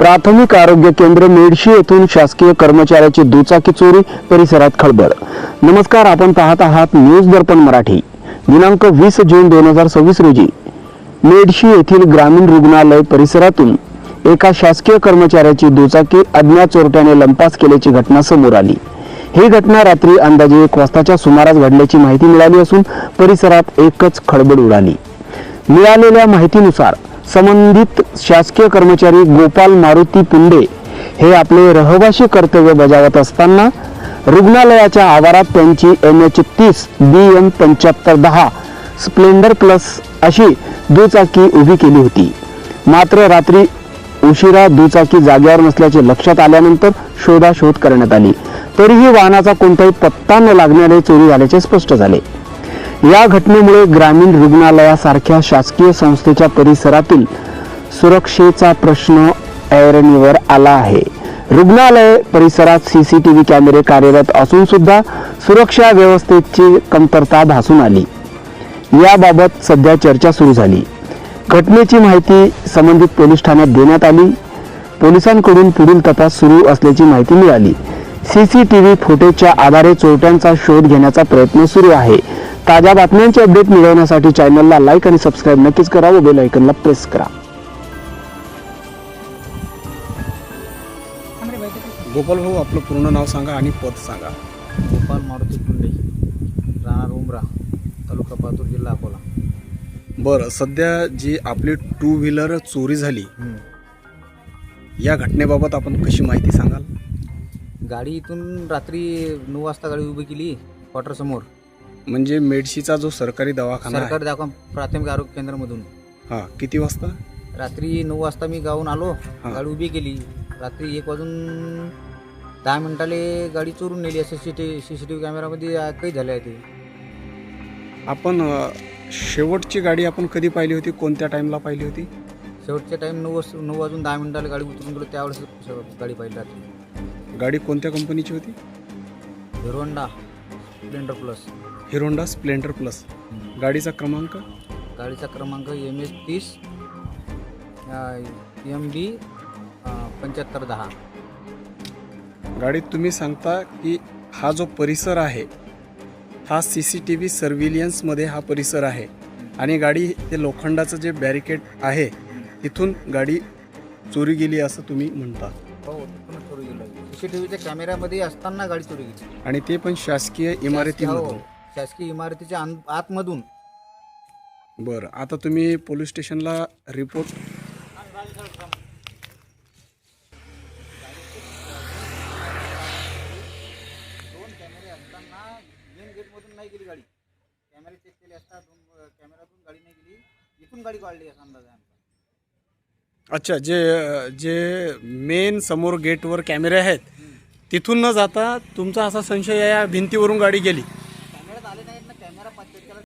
प्राथमिक आरोग्य केंद्र मेडशी येथून शासकीय कर्मचाऱ्याची दुचाकी चोरी, परिसरात खळबळ। नमस्कार, आपण पाहत आहात न्यूज दर्पण मराठी। दिनांक 20 जून 2026 रोजी मेडशी येथील ग्रामीण रुग्णालय परिसरातून एका शासकीय कर्मचाऱ्याची दुचाकी अज्ञात चोरट्याने लंपास केल्याची घटना समोर आली। ही घटना रात्री अंदाजे 1 वाजताच्या सुमारास घडल्याची माहिती मिळाली असून परिसरात एकच खळबळ उडाली। मिळालेल्या माहितीनुसार संबंधित शासकीय कर्मचारी गोपाल मारुती पुंडे हे आपले रहिवासी कर्तव्य बजावत असताना रुग्णालयाच्या आवारात त्यांची NH30 BN 7510 स्प्लेंडर प्लस अशी दुचाकी उभी केली होती। मात्र रात्री उशिरा दुचाकी जागेवर नसल्याचे लक्षात आल्यानंतर शोधाशोध करण्यात आली, तरीही वाहनाचा कोणताही पत्ता न लागण्याने चोरी झाल्याचे स्पष्ट झाले। या घटनेमुळे ग्रामीण रुग्णालयासारख्या शासकीय संस्थेच्या परिसरातील सुरक्षेचा प्रश्न ऐरणीवर आला आहे। रुग्णालय परिसरात CCTV कॅमेरे कार्यरत असून सुद्धा सुरक्षा व्यवस्थेची कमतरता भासून आली। याबाबत सध्या चर्चा सुरू झाली। घटनेची माहिती संबंधित पोलीस ठाण्यात देण्यात आली। पोलिसांकडून पुढील तपास सुरू असल्याची माहिती मिळाली। CCTV फुटेजच्या आधारे चोरट्यांचा शोध घेण्याचा प्रयत्न सुरू आहे। ताज्या बातम्यांचे अपडेट मिळवण्यासाठी चॅनलला लाईक आणि सबस्क्राईब नक्कीच करा व बेल आयकॉनला प्रेस करा। गोपाल भाऊ, आपलं पूर्ण नाव सांगा आणि पद सांगा। गोपाल मारुती पुंडे, राहणार उमरा, तालुका पातूर, जिल्हा अकोला। बरं, सध्या जी आपली 2 व्हीलर चोरी झाली, या घटनेबाबत आपण कशी माहिती सांगाल? गाडी इथून रात्री 9 वाजता गाडी उभी केली क्वार्टर समोर। म्हणजे मेडशीचा जो सरकारी दवाखाना आहे, सरकारी दवाखाना प्राथमिक आरोग्य केंद्रामधून। हा, किती वाजता? रात्री 9 वाजता मी गावून आलो, हा. गाडी उभी केली। रात्री 1 वाजून 10 मिनिटाले गाडी चोरून नेली असं CCTV कॅमेरामध्ये काही झालं आहे ते। आपण शेवटची गाडी आपण कधी पाहिली होती, कोणत्या टाइमला पाहिली होती? शेवटच्या टाइम 9 वाजून 10 मिनिटाला गाडी उतरून गेलो, त्यावेळेस गाडी पाहिली रात्री। गाडी कोणत्या कंपनीची होती? Hero Honda Splendor plus. Hero Honda Splendor plus. गाडीचा क्रमांक? गाडीचा क्रमांक MH30 MB 7510। गाडीत तुम्ही सांगता की हा जो परिसर आहे हा CCTV सर्व्हिलियन्समध्ये हा परिसर आहे आणि गाडी ते लोखंडाचं जे बॅरिकेड आहे तिथून गाडी चोरी गेली असं तुम्ही म्हणता? हो, तिथूनच चोरी गेली। CCTVच्या कॅमेऱ्यामध्ये असताना गाडी चोरी गेली आणि ते पण शासकीय इमारतीमधून? शासकीय इमारतीच्या आतमधून। बरं, आता तुम्ही पोलीस स्टेशनला रिपोर्ट? मेन गेटमधून नाही गेली गाडी, कॅमेरे चेक केले असता कॅमेऱ्यातून गाडी नाही गेली, इथून गाडी काढली असा अंदाज आहे आमचा। अच्छा, जे मेन समोर गेटवर कॅमेरे आहेत तिथून न जाता तुमचा असा संशय या भिंतीवरून गाडी गेली?